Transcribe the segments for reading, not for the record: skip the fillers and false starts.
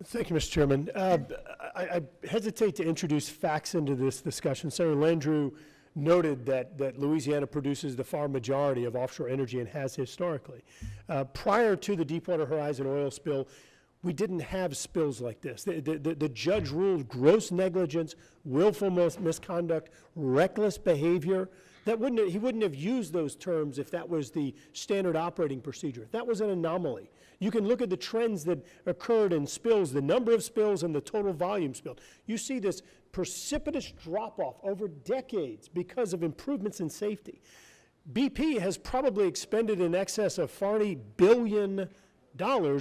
Thank you, Mr. Chairman. I hesitate to introduce facts into this discussion. Senator Landrieu noted that Louisiana produces the far majority of offshore energy and has historically. Prior to the Deepwater Horizon oil spill, we didn't have spills like this. The judge ruled gross negligence, willful misconduct, reckless behavior. He wouldn't have used those terms if that was the standard operating procedure. That was an anomaly. You can look at the trends that occurred in spills, the number of spills and the total volume spilled. You see this precipitous drop-off over decades because of improvements in safety. BP has probably expended in excess of $40 billion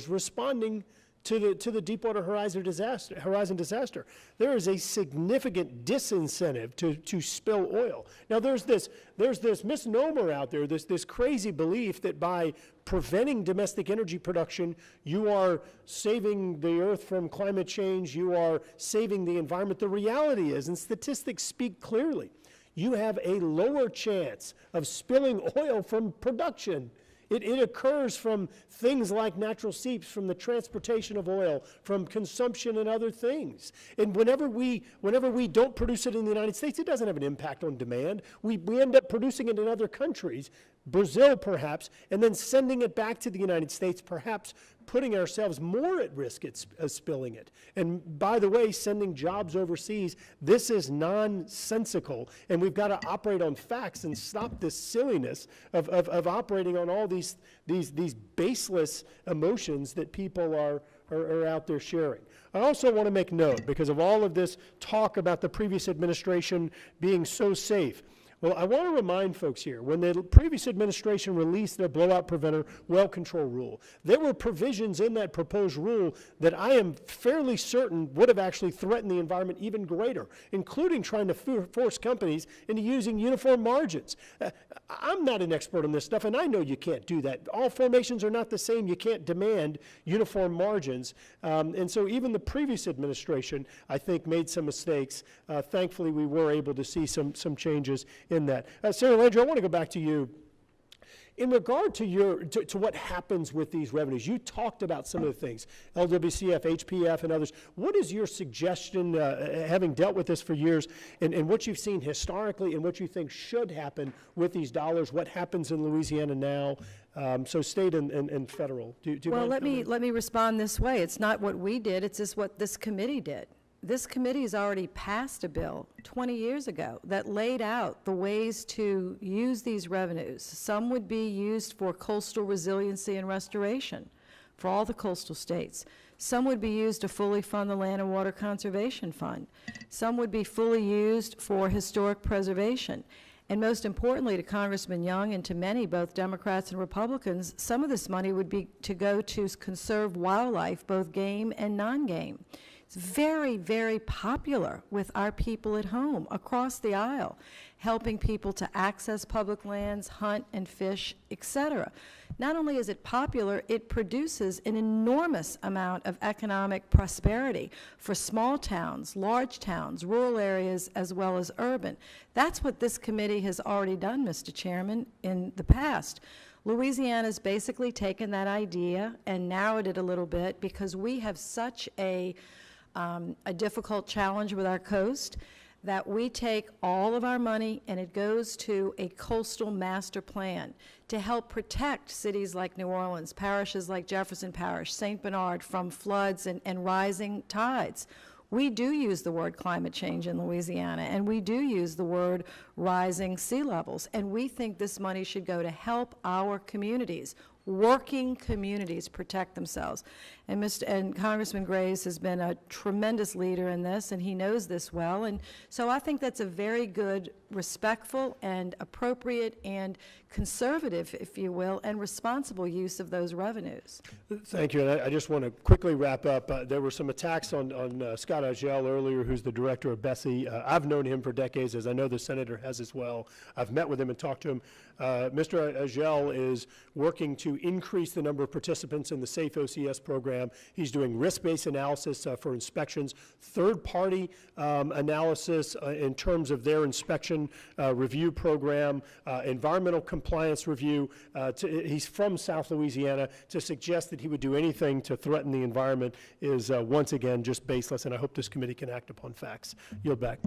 responding to the Deepwater Horizon disaster. There is a significant disincentive to spill oil. Now there's this misnomer out there, this crazy belief that by preventing domestic energy production, you are saving the earth from climate change, you are saving the environment. The reality is, and statistics speak clearly, you have a lower chance of spilling oil from production. It occurs from things like natural seeps, from the transportation of oil, from consumption and other things. And whenever we don't produce it in the United States, it doesn't have an impact on demand. We end up producing it in other countries, Brazil perhaps, and then sending it back to the United States, perhaps putting ourselves more at risk at spilling it. And by the way, sending jobs overseas, this is nonsensical, and we've got to operate on facts and stop this silliness of operating on all these baseless emotions that people are out there sharing. I also want to make note, because of all of this talk about the previous administration being so safe, well, I want to remind folks here, when the previous administration released their blowout preventer well control rule, there were provisions in that proposed rule that I am fairly certain would have actually threatened the environment even greater, including trying to force companies into using uniform margins. I'm not an expert on this stuff, and I know you can't do that. All formations are not the same. You can't demand uniform margins. And so even the previous administration, I think, made some mistakes. Thankfully, we were able to see some changes in that. Senator Landrieu, I want to go back to you. In regard to what happens with these revenues, you talked about some of the things, LWCF, HPF, and others. What is your suggestion, having dealt with this for years, and what you've seen historically and what you think should happen with these dollars? What happens in Louisiana now? So state and federal. Well, let me respond this way. It's not what we did, it's just what this committee did. This committee has already passed a bill 20 years ago that laid out the ways to use these revenues. Some would be used for coastal resiliency and restoration for all the coastal states. Some would be used to fully fund the Land and Water Conservation Fund. Some would be fully used for historic preservation. And most importantly to Congressman Young and to many, both Democrats and Republicans, some of this money would be to go to conserve wildlife, both game and non-game. It's very, very popular with our people at home across the aisle, helping people to access public lands, hunt and fish, etc. Not only is it popular, it produces an enormous amount of economic prosperity for small towns, large towns, rural areas, as well as urban. That's what this committee has already done, Mr. Chairman, in the past. Louisiana's basically taken that idea and narrowed it a little bit because we have such a difficult challenge with our coast that we take all of our money and it goes to a coastal master plan to help protect cities like New Orleans, parishes like Jefferson Parish, St. Bernard from floods and rising tides. We do use the word climate change in Louisiana, and we do use the word rising sea levels, and we think this money should go to help our communities, working communities, protect themselves. And Congressman Graves has been a tremendous leader in this, and he knows this well, and so I think that's a very good, respectful and appropriate and conservative, if you will, and responsible use of those revenues. Thank you, and I just want to quickly wrap up. There were some attacks on Scott Agel earlier, who's the director of BESI. I've known him for decades, as I know the senator has as well. I've met with him and talked to him. Mr. Agel is working to to increase the number of participants in the SAFE OCS program. He's doing risk-based analysis for inspections, third-party analysis in terms of their inspection review program, environmental compliance review. He's from South Louisiana. To suggest that he would do anything to threaten the environment is once again just baseless, and I hope this committee can act upon facts. Yield back.